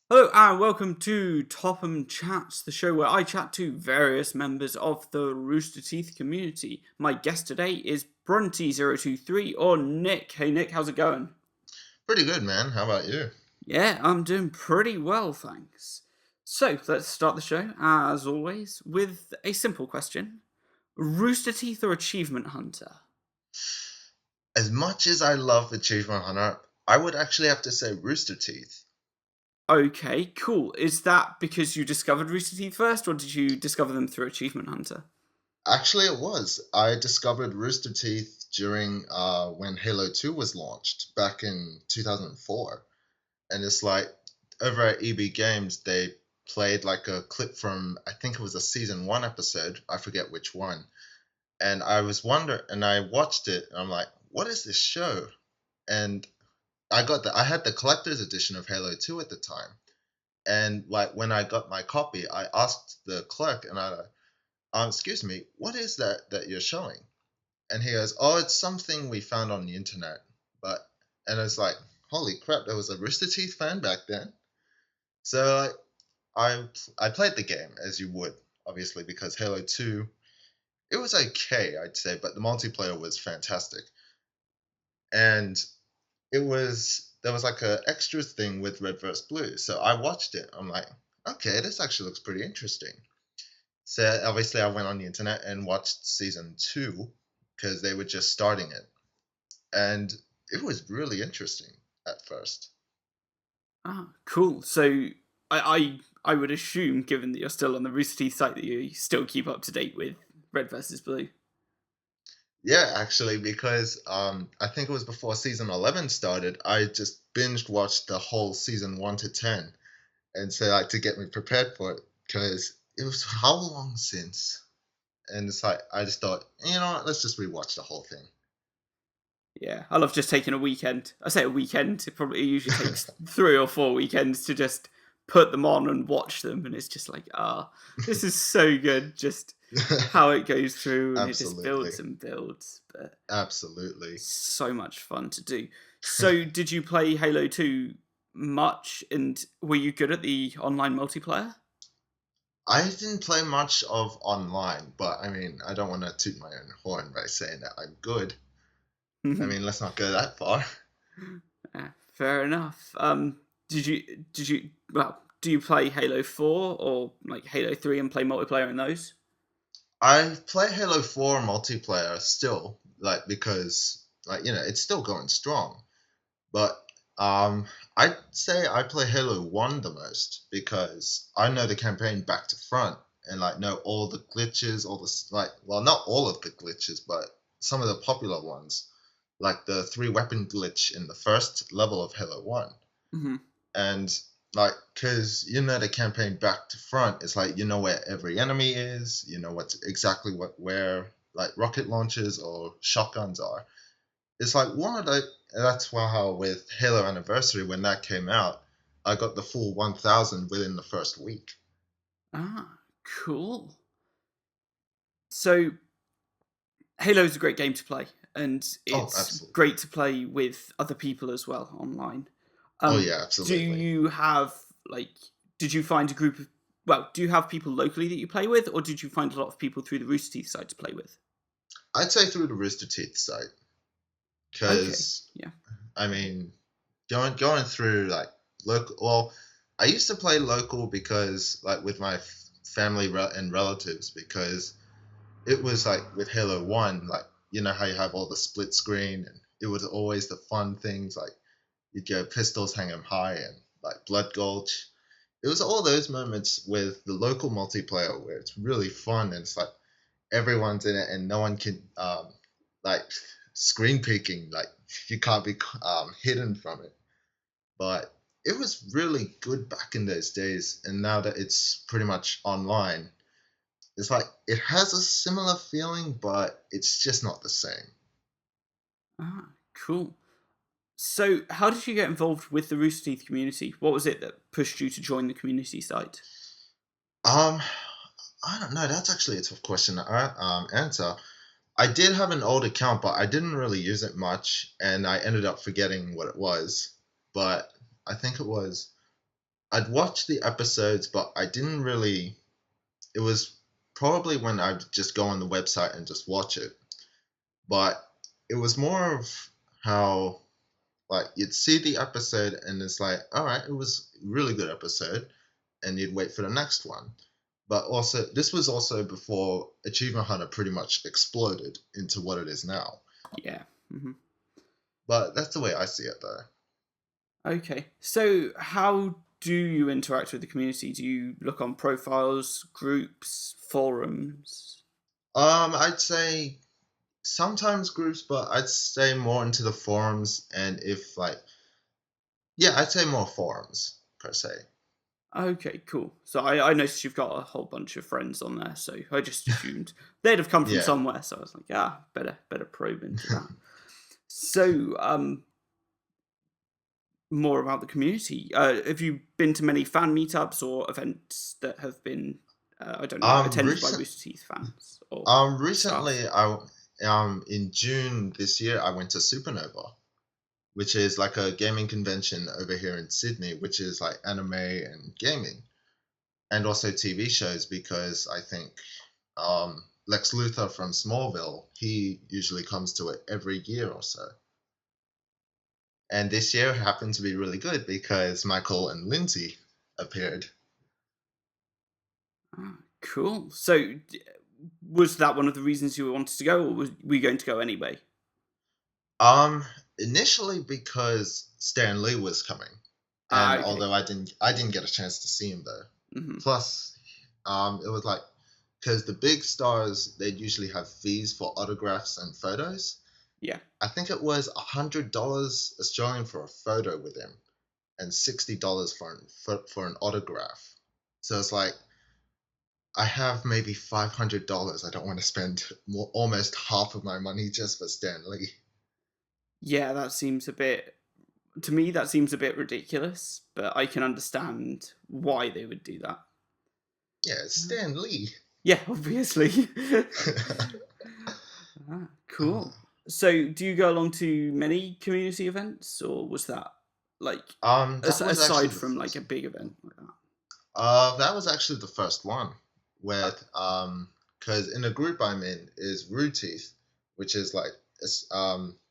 Hello and welcome to Topham Chats, the show where I chat to various members of the Roosterteeth community. My guest today is Brunty023 or Nick. Hey Nick, how's it going? Pretty good, man. How about you? Yeah, I'm doing pretty well, thanks. So let's start the show, as always, with a simple question. Roosterteeth or Achievement Hunter? As much as I love Achievement Hunter, I would actually have to say Rooster Teeth. Okay, cool. Is that because you discovered Roosterteeth first, or did you discover them through Achievement Hunter? Actually, it was. I discovered Rooster Teeth during when Halo 2 was launched back in 2004. And it's like over at EB Games, they played like a clip from, I think it was a season 1 episode. I forget which one. And I watched it, and I'm like, what is this show? And I had the collector's edition of Halo 2 at the time. And like when I got my copy, I asked the clerk, and excuse me, what is that you're showing? And he goes, oh, it's something we found on the internet. But and it's like, holy crap, there was a Rooster Teeth fan back then. So I played the game as you would, obviously, because Halo 2, it was okay, I'd say, but the multiplayer was fantastic. And there was like a extras thing with Red vs. Blue. So I watched it. I'm like, okay, this actually looks pretty interesting. So obviously I went on the internet and watched season 2 because they were just starting it. And it was really interesting at first. Ah, cool. So I would assume, given that you're still on the Rooster Teeth site, that you still keep up to date with Red versus Blue. Yeah, actually, because I think it was before season 11 started, I just binged watched the whole season 1 to 10. And so like to get me prepared for it because it was how long since? And it's like I just thought, you know what, let's just rewatch the whole thing. Yeah, I love just taking a weekend. I say a weekend. It probably usually takes 3 or 4 weekends to just put them on and watch them, and it's just like, this is so good. Just how it goes through, and it just Absolutely. builds and builds. But Absolutely. so much fun to do. So, did you play Halo 2 much, and were you good at the online multiplayer? I didn't play much of online, but I mean, I don't want to toot my own horn by saying that I'm good. I mean, let's not go that far. Fair enough. Do you play Halo 4 or like Halo 3 and play multiplayer in those? I play Halo 4 multiplayer still, like because it's still going strong. But I'd say I play Halo 1 the most because I know the campaign back to front and like know all the glitches, all the well, not all of the glitches, but some of the popular ones, like the three weapon glitch in the first level of Halo 1. Hmm. And like because you know the campaign back to front, it's like you know where every enemy is, you know what's exactly where like rocket launchers or shotguns are. It's like one of the that's why how with Halo Anniversary when that came out, I got the full 1000 within the first week. Ah, cool. So Halo's a great game to play, and Oh, it's absolutely. great to play with other people as well online. Oh yeah, Do absolutely. you have like? Did you find a group of? Well, do you have people locally that you play with, or did you find a lot of people through the Rooster Teeth site to play with? I'd say through the Rooster Teeth site Okay, because yeah. I mean going through like local. Well, I used to play local because like with my family and relatives because it was like with Halo 1, like you know how you have all the split screen and it was always the fun things like you'd go pistols hang 'em high and like Blood Gulch. It was all those moments with the local multiplayer where it's really fun and it's like everyone's in it and no one can like screen peeking like you can't be hidden from it. But it was really good back in those days, and now that it's pretty much online, it's like it has a similar feeling, but it's just not the same. Ah, cool. So, how did you get involved with the Rooster Teeth community? What was it that pushed you to join the community site? Um, I don't know. That's actually a tough question to answer. I did have an old account, but I didn't really use it much, and I ended up forgetting what it was. But I think it was. I'd watched the episodes, but I didn't really. It was probably when I'd just go on the website and just watch it. But it was more of how, like, you'd see the episode and it's like, all right, it was a really good episode, and you'd wait for the next one. But also, this was also before Achievement Hunter pretty much exploded into what it is now. Yeah. Hmm. But that's the way I see it, though. Okay. So how do you interact with the community? Do you look on profiles, groups, forums? I'd say sometimes groups, but I'd say more into the forums, and if like, yeah, I'd say more forums per se. Okay, cool. So I noticed you've got a whole bunch of friends on there, so I just assumed they'd have come from Yeah. somewhere. So I was like, better probe into that. So, more about the community. Have you been to many fan meetups or events that have been, I don't know, attended by Recent, Roosterteeth fans or staff? recently, in June this year, I went to Supernova, which is like a gaming convention over here in Sydney, which is like anime and gaming, and also TV shows, because I think Lex Luthor from Smallville, he usually comes to it every year or so. And this year happened to be really good because Michael and Lindsay appeared. Ah, cool. So, was that one of the reasons you wanted to go, or were you going to go anyway? Um, Initially because Stan Lee was coming, Ah, and okay. although I didn't get a chance to see him though. Hmm. Plus, it was like, because the big stars, they'd usually have fees for autographs and photos. Yeah. I think it was $100 Australian for a photo with him, and $60 for an autograph. So it's like, I have maybe $500. I don't want to spend almost half of my money just for Stan Lee. Yeah, that seems a bit, to me, that seems a bit ridiculous, but I can understand why they would do that. Yeah, it's Stan Lee. Yeah, obviously. Cool. So, do you go along to many community events, or was that like That was actually aside the from like first. a big event like that? That was actually the first one, Uh, with because in the group I'm in is Roosterteeth, which is like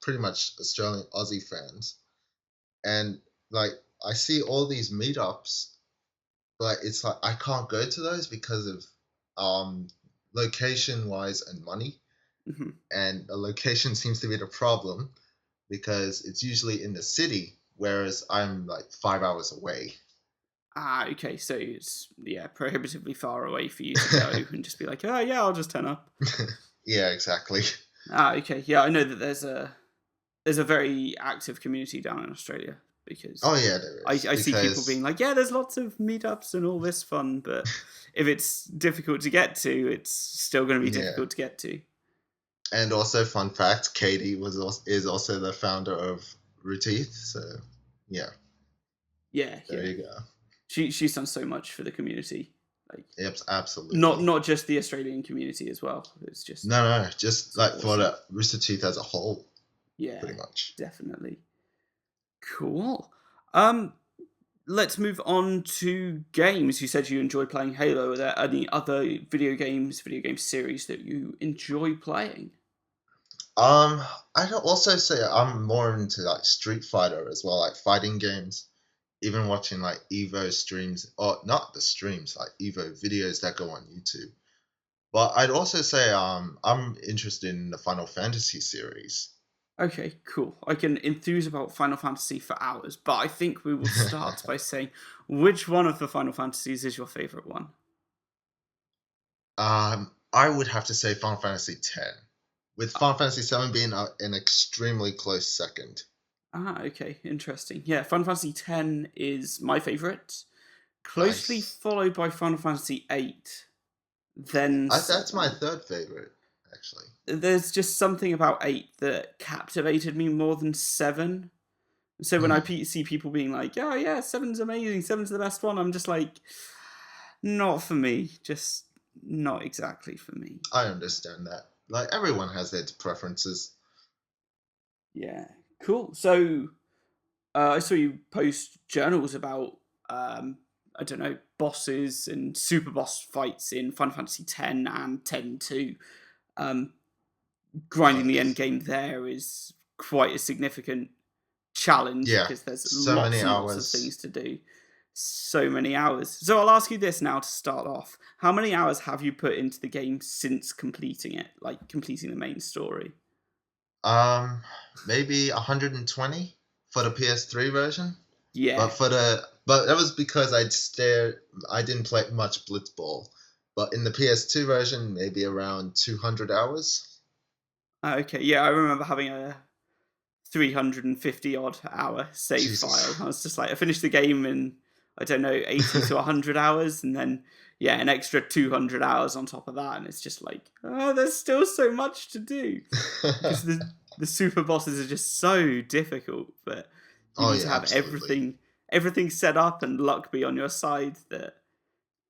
pretty much Australian Aussie fans, and like I see all these meetups, but it's like I can't go to those because of um location wise and money, mhm. and the location seems to be the problem because it's usually in the city, whereas I'm like 5 hours away. Ah, okay. So it's prohibitively far away for you to go and just be like, oh yeah, I'll just turn up. Yeah, exactly. Ah, okay. Yeah, I know that there's a very active community down in Australia because Oh yeah, there is, I see people being because like, yeah, there's lots of meetups and all this fun, but if it's difficult to get to, it's still going to be yeah. difficult to get to. And also, fun fact: Katie is also the founder of Roosterteeth. So yeah, Yeah, there yeah. you go. She's done so much for the community, like Yep, not absolutely. not just the Australian community as well. It's just No, no, just it's like for awesome. the Rooster Teeth as a whole, Yeah, pretty much. definitely. Cool. Um, let's move on to games. You said you enjoy playing Halo. Are there any other video game series that you enjoy playing? Um, I'd also say I'm more into like Street Fighter as well, like fighting games. Even watching like Evo streams, or not the streams, like Evo videos that go on YouTube. But I'd also say I'm interested in the Final Fantasy series. Okay, cool. I can enthuse about Final Fantasy for hours, but I think we will start by saying which one of the Final Fantasies is your favorite one? I would have to say Final Fantasy X, with Final Fantasy VII being an extremely close second. Ah, okay, interesting. Yeah, Final Fantasy X is my favorite, closely Nice. followed by Final Fantasy VIII, then That's my 7. third favorite, actually. There's just something about 8 that captivated me more than 7. So when I Hmm, see people being like, "Oh yeah, seven's amazing, seven's the best one," I'm just like, not for me. Just not exactly for me. I understand that. Like, everyone has their preferences. Yeah, cool. So I saw you post journals about I don't know, bosses and super boss fights in Final Fantasy X and 10-2. Grinding the end Nice. game there is quite a significant challenge Yeah, because there's so many lots and lots of hours. things to do. So many hours. So I'll ask you this now to start off. How many hours have you put into the game since completing it? Like completing the main story? Um, Maybe 120 for the PS3 version. Yeah. But that was because I didn't play much Blitzball. But in the PS2 version, maybe around 200 hours. Okay. Yeah, I remember having a 350 odd hour save file. Jesus. I was just like, I finished the game in, I don't know, 80 to 100 hours, and then, yeah, an extra 200 hours on top of that. And it's just like, oh, there's still so much to do. Because the super bosses are just so difficult, but you Oh need to yeah, have absolutely. everything set up and luck be on your side that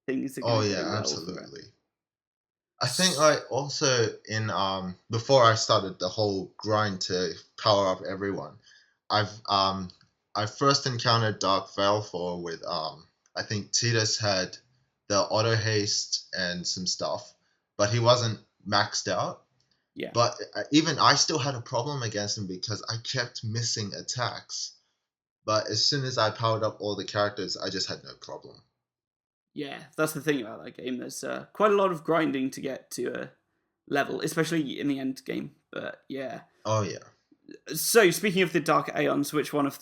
things are Oh going to yeah, go well for it. absolutely. I think I also in before I started the whole grind to power up everyone, I've I first encountered Dark Valfor with I think Titus had the auto haste and some stuff, but he wasn't maxed out. Yeah. But even I still had a problem against him because I kept missing attacks. But as soon as I powered up all the characters, I just had no problem. Yeah, that's the thing about that game. There's quite a lot of grinding to get to a level, especially in the end game. But yeah. Oh yeah. So speaking of the Dark Aeons, which one of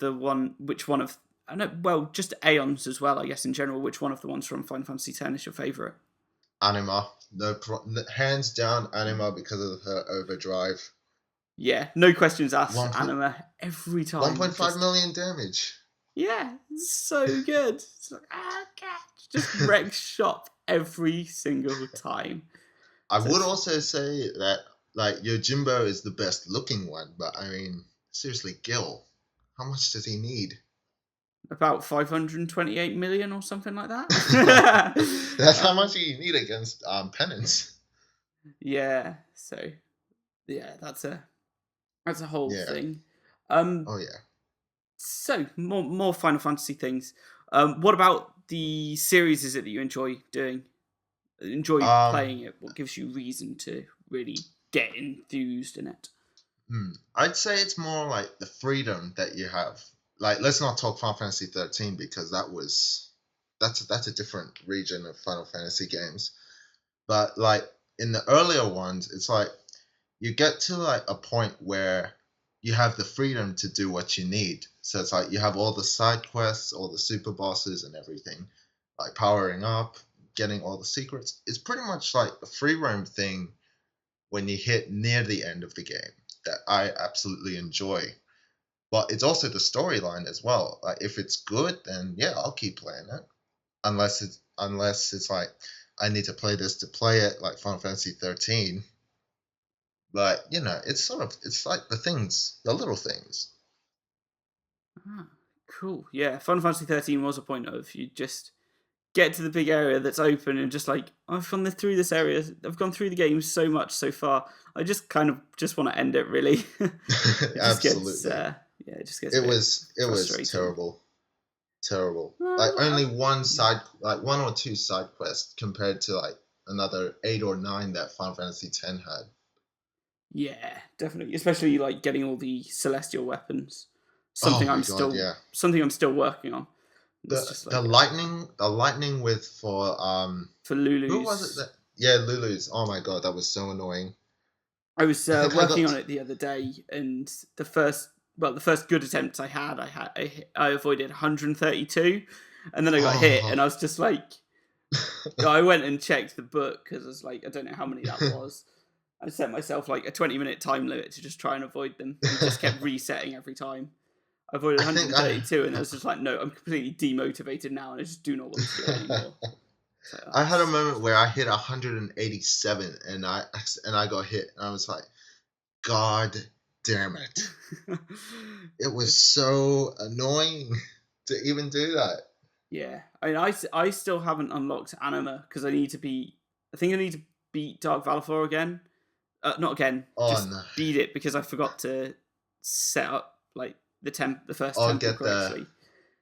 I know, well, just Aeons as well, I guess in general. Which one of the ones from Final Fantasy X is your favorite? Anima, hands down Anima because of her overdrive. Yeah, no questions asked. One point Anima every one time. point five Just million damage. yeah, it's so good. It's like, God. Just wrecks shop every single time. I So would also say that like Yojimbo is the best looking one, but I mean seriously, Gil, how much does he need? about 528 million or something like that. That's how much you need against Penance. Yeah. So yeah, that's a whole Yeah. thing. Um, Oh yeah. so more Final Fantasy things. What about the series? Is it that you enjoy doing? Enjoy Um, playing it? What gives you reason to really get enthused in it? I'd say it's more like the freedom that you have. Like, let's not talk Final Fantasy 13 because that's a different region of Final Fantasy games. But like in the earlier ones, it's like you get to like a point where you have the freedom to do what you need. So it's like you have all the side quests, all the super bosses and everything, like powering up, getting all the secrets. It's pretty much like a free roam thing when you hit near the end of the game that I absolutely enjoy. But it's also the storyline as well. Like if it's good, then yeah, I'll keep playing it. Unless it's like I need to play this to play it, like Final Fantasy 13. But it's like the little things. Ah, cool. Yeah, Final Fantasy 13 was a point of you just get to the big area that's open and just like I've gone through this area. I've gone through the game so much so far. I just kind of just want to end it. Really, it just gets Absolutely. yeah, it just gets a It bit was frustrating. terrible. Terrible. Like Well, only like one or two side quests compared to like another 8 or 9 that Final Fantasy X had. yeah, definitely. Especially like getting all the celestial weapons. Oh my god, yeah. Something I'm still working on. The It's just the like lightning with for for who was it Lulu's. that yeah, Lulu's. Oh my god, that was so annoying. I was I think I working on got it the other day, and the first good attempt I avoided 132, and then I got hit, oh and I was just like, I went and checked the book because I was like, I don't know how many that was. I set myself like a 20-minute time limit to just try and avoid them, and just kept resetting every time. I avoided I think I 132, and I was just like, no, I'm completely demotivated now, and I just do not want to do it anymore. So, I had a moment where I hit 187 and I got hit and I was like, God damn it. It was so annoying to even do that. yeah, I mean, I still haven't unlocked Anima because I think I need to beat Dark Valor again. Not again, Oh just no. beat it because I forgot to set up like the first I'll temple get the correctly.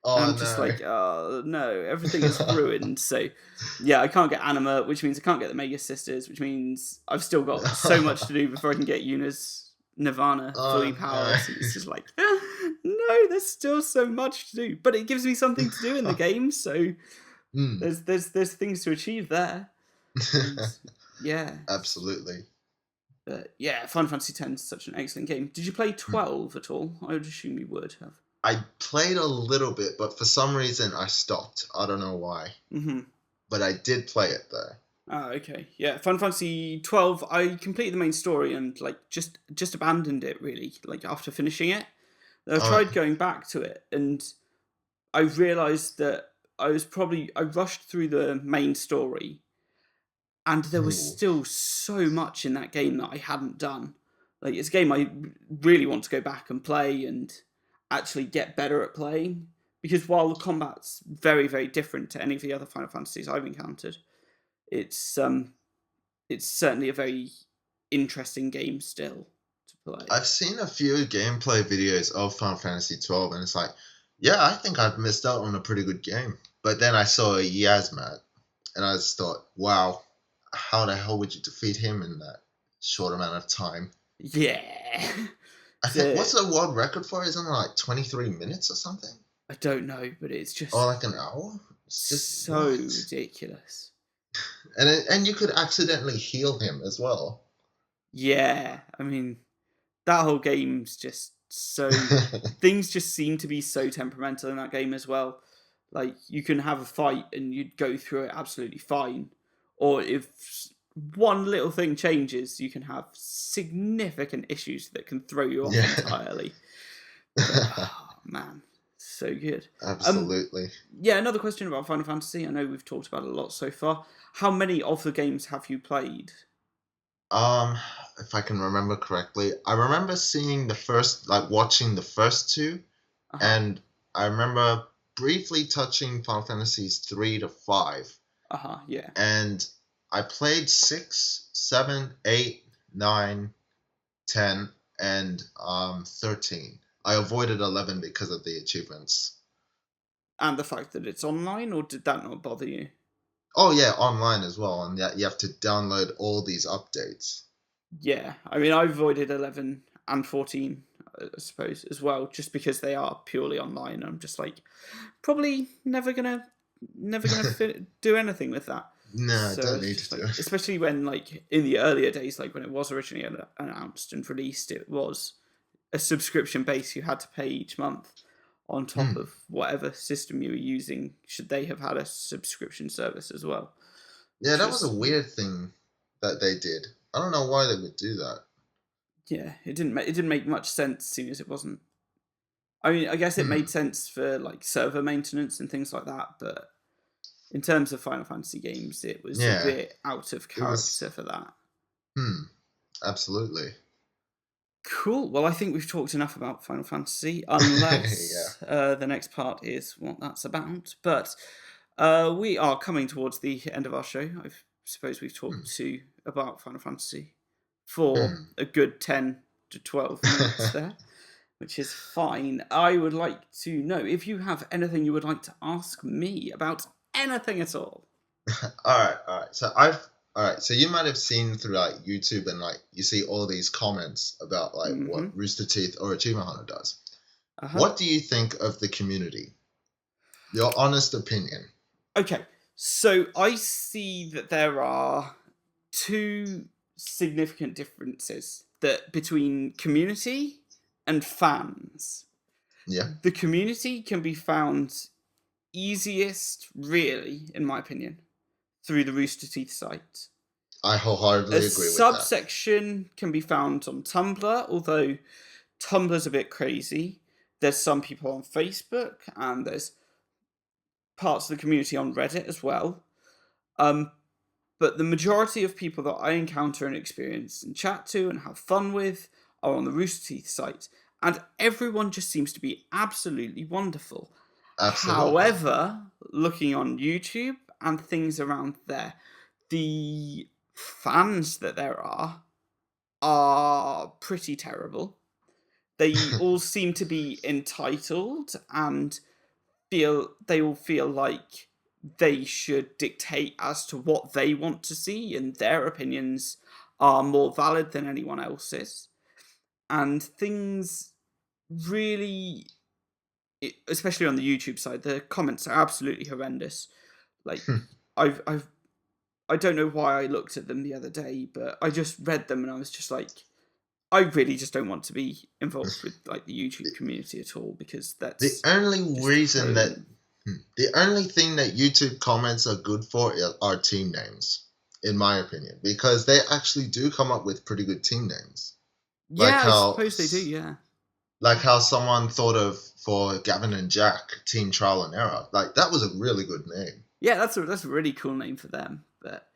And Oh I'm just no. like, oh no, everything is ruined. So yeah, I can't get Anima, which means I can't get the Mega Sisters, which means I've still got so much to do before I can get Yuna's Nirvana fully Oh no. powered. And it's just like, no, there's still so much to do. But it gives me something to do in the game, so Hmm. there's things to achieve there. And yeah. Absolutely. But yeah, Final Fantasy X is such an excellent game. Did you play Hmm. 12 at all? I would assume you would have. I played a little bit, but for some reason I stopped. I don't know why. Mm-hmm. But I did play it though. Ah, okay. Yeah, Final Fantasy 12, I completed the main story and like just abandoned it really, like after finishing it. I Oh, tried going back to it and I realized that I rushed through the main story and there was ooh. still so much in that game that I hadn't done. Like it's a game I really want to go back and play and actually get better at playing because while the combat's very very different to any of the other Final Fantasies I've encountered, it's it's certainly a very interesting game still to play. I've seen a few gameplay videos of Final Fantasy 12, and it's like, yeah, I think I've missed out on a pretty good game. But then I saw a Yasmat, and I just thought, wow, how the hell would you defeat him in that short amount of time? Yeah. I think, So, what's the world record for? Isn't it like 23 minutes or something? I don't know, but it's Or just like an hour? It's just so what? ridiculous. And you could accidentally heal him as well. Yeah, I mean, that whole game's just so. Things just seem to be so temperamental in that game as well. Like, you can have a fight and you'd go through it absolutely fine. Or if one little thing changes, you can have significant issues that can throw you off Yeah. entirely. But oh man, so good. Um, Absolutely. yeah, another question about Final Fantasy. I know we've talked about it a lot so far. How many of the games have you played? Um, if I can remember correctly, I remember seeing the first, like watching the first two, Uh huh. and I remember briefly touching Final Fantasies 3 to 5, Uh huh. Yeah. and I played 6, 7, 8, 9, 10, and 13. I avoided 11 because of the achievements. And the fact that it's online, or did that not bother you? Oh yeah, online as well, and that you have to download all these updates. Yeah. I mean, I avoided 11 and 14, I suppose, as well, just because they are purely online. I'm just like, probably never gonna do anything with that. No, So don't it's need to just do like, it. especially when like in the earlier days, like when it was originally announced and released, it was a subscription base you had to pay each month on top Hmm. of whatever system you were using. Should they have had a subscription service as well? Yeah, Which that was a was weird thing that they did. I don't know why they would do that. yeah, it didn't make much sense, seeing as it wasn't. I mean, I guess it made Hmm. sense for like server maintenance and things like that, but in terms of Final Fantasy games, it was a Yeah, bit out of it was. character for that. Hmm. Absolutely. Cool. Well, I think we've talked enough about Final Fantasy, Yeah. unless the next part is what that's about. But we are coming towards the end of our show. I suppose we've Hmm. talked to about Final Fantasy for Hmm. a good 10 to 12 minutes there, which is fine. I would like to know if you have anything you would like to ask me about anything at all. All right. All right. So I've. All right. So you might have seen through like YouTube and like you see all these comments about like Mm-hmm. what Rooster Teeth or Achievement Hunter does. Uh huh. What do you think of the community? Your honest opinion. Okay, so I see that there are two significant differences that between community and fans. Yeah, The community can be found easiest, really, in my opinion, through the Rooster Teeth site. I A wholeheartedly agree with that. subsection can be found on Tumblr, although Tumblr's a bit crazy. There's some people on Facebook, and there's parts of the community on Reddit as well. Um, but the majority of people that I encounter and experience and chat to and have fun with are on the Rooster Teeth site, and everyone just seems to be absolutely wonderful. Absolutely. However, looking on YouTube and things around there, the fans that there are pretty terrible. They all seem to be entitled and all feel like they should dictate as to what they want to see, and their opinions are more valid than anyone else's. And things really, especially on the YouTube side, the comments are absolutely horrendous. Like, I've I don't know why I looked at them the other day, but I just read them and I was just like, I really just don't want to be involved with like the YouTube community at all, because The that's only just reason that home. the only thing that YouTube comments are good for are team names, in my opinion, because they actually do come up with pretty good team names. Like Yeah, I how suppose they do. Yeah, like how someone thought of for Gavin and Jack Team Trial and Error. Like that was a really good name. yeah, that's a really cool name for them. But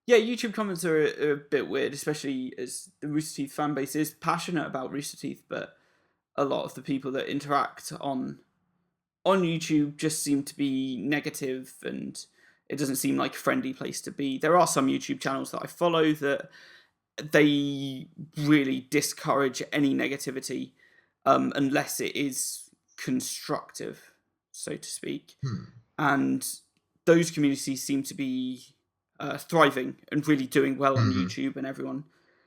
yeah, YouTube comments are a bit weird, especially as the Rooster Teeth fan base is passionate about Rooster Teeth, but a lot of the people that interact on YouTube just seem to be negative, and it doesn't seem like a friendly place to be. There are some YouTube channels that I follow that they really discourage any negativity, unless it is constructive, so to speak. Hmm. And those communities seem to be thriving and really doing well on Mm-hmm. YouTube, and everyone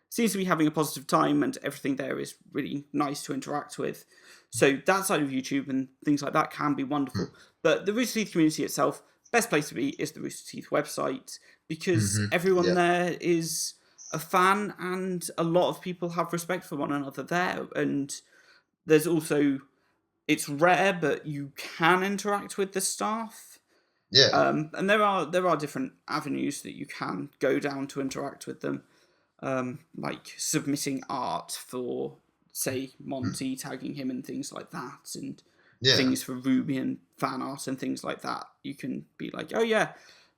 seems to be having a positive time, and everything there is really nice to interact with. So that side of YouTube and things like that can be wonderful. But the Rooster Teeth community itself, best place to be is the Rooster Teeth website, because Mm-hmm. everyone Yeah. there is a fan, and a lot of people have respect for one another there. And there's also, it's rare, but you can interact with the staff. Yeah. And there are different avenues that you can go down to interact with them, like submitting art for, say, Monty, tagging him and things like that, and Yeah. things for Ruby and fan art and things like that. You can be like, oh yeah,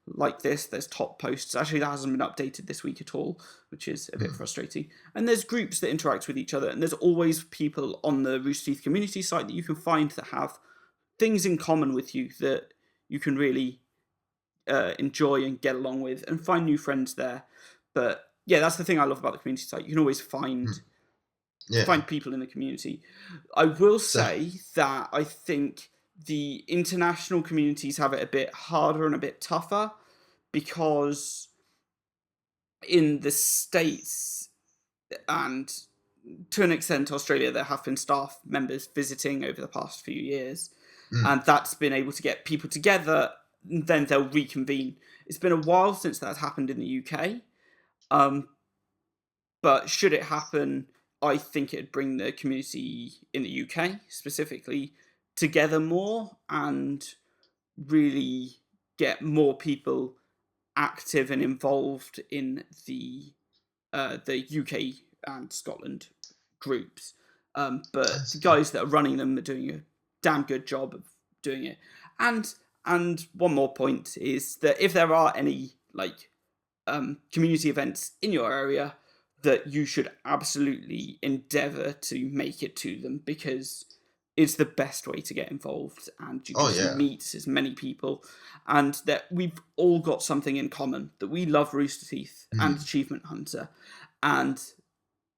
like this. There's top posts. Actually, that hasn't been updated this week at all, which is a bit frustrating. And there's groups that interact with each other, and there's always people on the Rooster Teeth community site that you can find that have things in common with you that you can really enjoy and get along with, and find new friends there. But yeah, that's the thing I love about the community site. You can always Yeah. find people in the community. I will So say that I think the international communities have it a bit harder and a bit tougher, because in the States and to an extent Australia, there have been staff members visiting over the past few years, and that's been able to get people together, and then they'll reconvene. It's been a while since that's happened in the UK, um, but should it happen, I think it'd bring the community in the UK specifically together more, and really get more people active and involved in the UK and Scotland groups. But the guys that are running them are doing a damn good job of doing it. And one more point is that if there are any like community events in your area, that you should absolutely endeavour to make it to them, because it's the best way to get involved, and you can oh just yeah. meet as many people, and that we've all got something in common, that we love Rooster Teeth and Achievement Hunter, and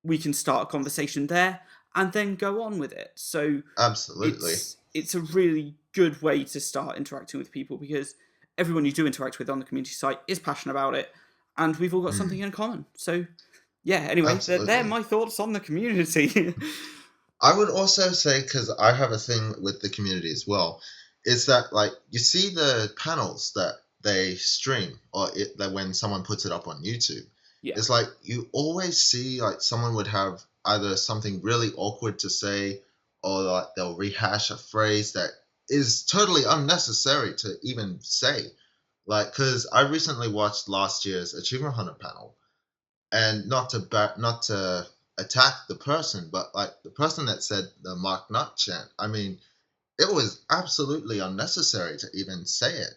we can start a conversation there and then go on with it. So Absolutely. it's a really good way to start interacting with people, because everyone you do interact with on the community site is passionate about it, and we've all got something in common. So yeah, anyway, they're Absolutely. my thoughts on the community. I would also say, because I have a thing with the community as well, is that like you see the panels that they stream, or that when someone puts it up on YouTube, Yeah. it's like you always see like someone would have either something really awkward to say, or like they'll rehash a phrase that is totally unnecessary to even say. Like, because I recently watched last year's Achievement Hunter panel, and not to attack the person, but like the person that said the Mark Nut chant. I mean, it was absolutely unnecessary to even say it,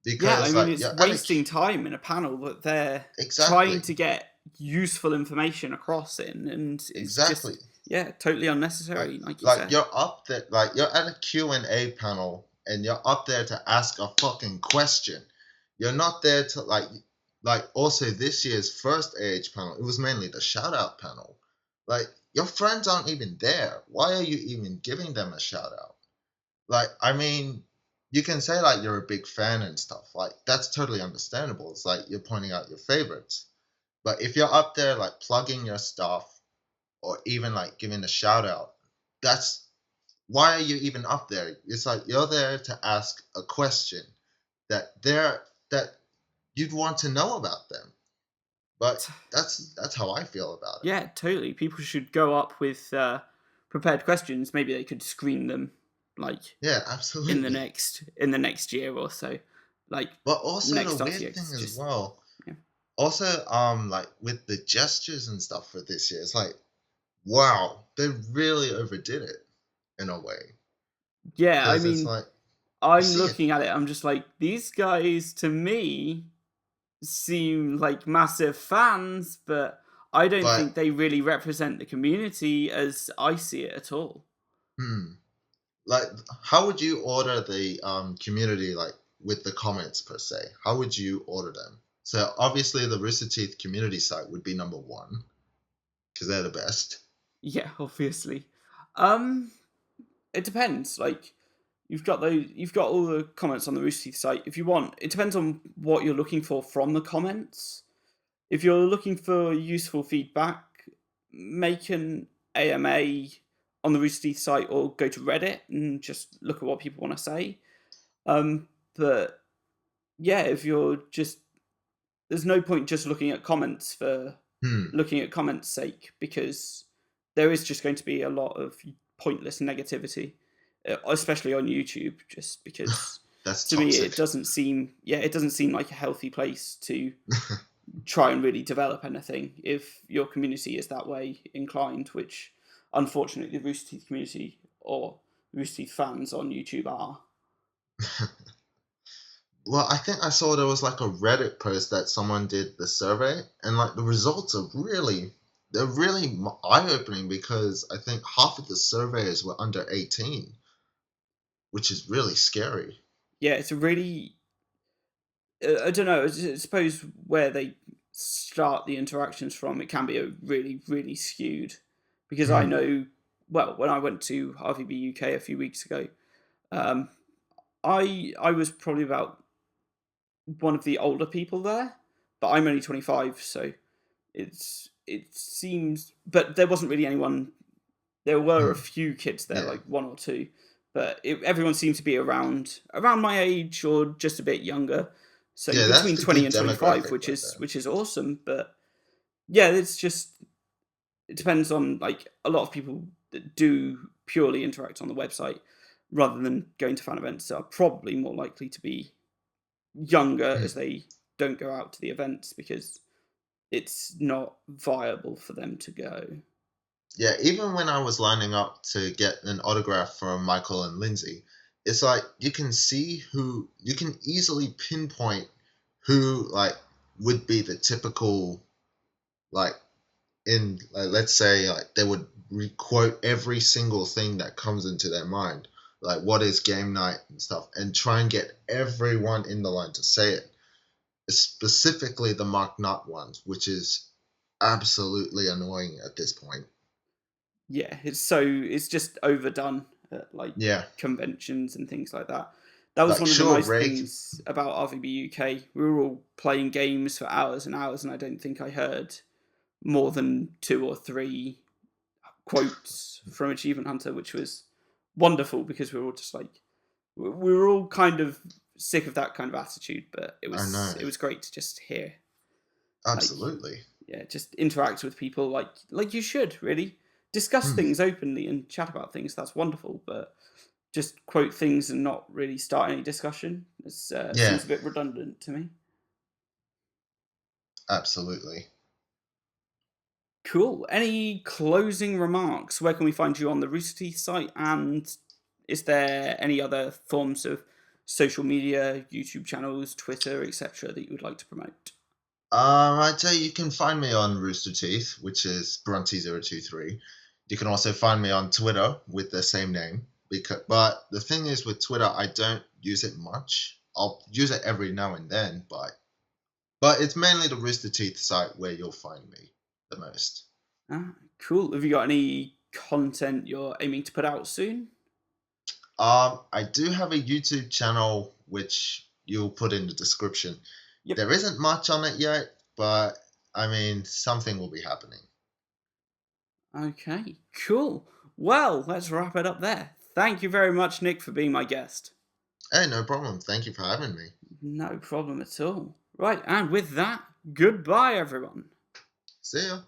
Yeah, I because mean, like it's you're at a wasting time in a panel that they're exactly, trying to get useful information across in, and it's exactly. just, yeah, totally Like unnecessary, like you like said. you're up there, like you're at a Q&A panel, and you're up there to ask a fucking question. You're not there to like also this year's first AH panel, it was mainly the shout out panel. Like your friends aren't even there. Why are you even giving them a shout out? Like I mean, you can say like you're a big fan and stuff. Like that's totally understandable. It's like you're pointing out your favorites. But if you're up there like plugging your stuff or even like giving a shout out, that's why are you even up there? It's like you're there to ask a question that you'd want to know about them. But that's how I feel about it. Yeah, totally. People should go up with prepared questions. Maybe they could screen them like Yeah, in the absolutely. next year or so. Like But also the next weird thing RTX, as just well, yeah. also like with the gestures and stuff for this year, it's like wow, they really overdid it in a way. Yeah, I Because it's mean, like you I'm see it looking at it. I'm just like, these guys to me seem like massive fans, but I don't think but they really represent the community as I see it at all. hmm, like how would you order the community like with the comments per se? How would you order them? So obviously the Rooster Teeth community site would be number one because they're the best. Yeah, obviously. Um, it depends. Like, you've got all the comments on the Roosterteeth site. If you want, it depends on what you're looking for from the comments. If you're looking for useful feedback, make an AMA on the Roosterteeth site or go to Reddit and just look at what people want to say. But yeah, if you're just there's no point just looking at comments for Hmm. looking at comments' sake because there is just going to be a lot of pointless negativity, especially on YouTube. Just because That's to me toxic. it doesn't seem like a healthy place to try and really develop anything if your community is that way inclined, which unfortunately the Rooster Teeth community or Rooster Teeth fans on YouTube are. Well, I think I saw there was like a Reddit post that someone did the survey, and like the results are they're really eye-opening because I think half of the surveyors were under 18, which is really scary. Yeah, it's a really I don't know. I suppose where they start the interactions from, it can be a really skewed. Because I Hmm. know, well, when I went to RVB UK a few weeks ago, um, I was probably about one of the older people there, but I'm only 25, so it seems. But there wasn't really anyone. There were a Hmm. few kids there, Yeah. like one or two, but everyone seemed to be around my age or just a bit younger. So Yeah, that's between the 20 good and 25, demographic right there. which is awesome. But yeah, it's just it depends on like a lot of people that do purely interact on the website rather than going to fan events are probably more likely to be younger as Hmm. they don't go out to the events because it's not viable for them to go. Yeah, even when I was lining up to get an autograph from Michael and Lindsay, it's like you can easily pinpoint who like would be the typical like in like let's say like they would quote every single thing that comes into their mind, like what is game night and stuff, and try and get everyone in the line to say it, specifically the Mark Nut ones, which is absolutely annoying at this point. Yeah, it's just overdone at like Yeah, conventions and things like that. That was like one of the sure, nice Ray. things about RVB UK. We were all playing games for hours and hours, and I don't think I heard more than two or three quotes from Achievement Hunter, which was wonderful because we were all just like we were all kind of sick of that kind of attitude, but I know, it was great to just hear like absolutely. yeah, just interact with people like you should really discuss Hmm. things openly and chat about things. That's wonderful, but just quote things and not really start any discussion. It Yeah, seems a bit redundant to me. absolutely. Cool. Any closing remarks? Where can we find you on the Rooster Teeth site? And is there any other forms of social media, YouTube channels, Twitter, etc., that you would like to promote? I'd say you can find me on Roosterteeth, which is Brunty023. You can also find me on Twitter with the same name. But the thing is with Twitter, I don't use it much. I'll use it every now and then, but it's mainly the Rooster Teeth site where you'll find me the most. Ah, cool. Have you got any content you're aiming to put out soon? I do have a YouTube channel which you'll put in the description. Yep. There isn't much on it yet, but I mean, something will be happening. Okay, cool. Well, let's wrap it up there. Thank you very much, Nick, for being my guest. Hey, no problem. Thank you for having me. No problem at all. Right, and with that, goodbye, everyone. See ya.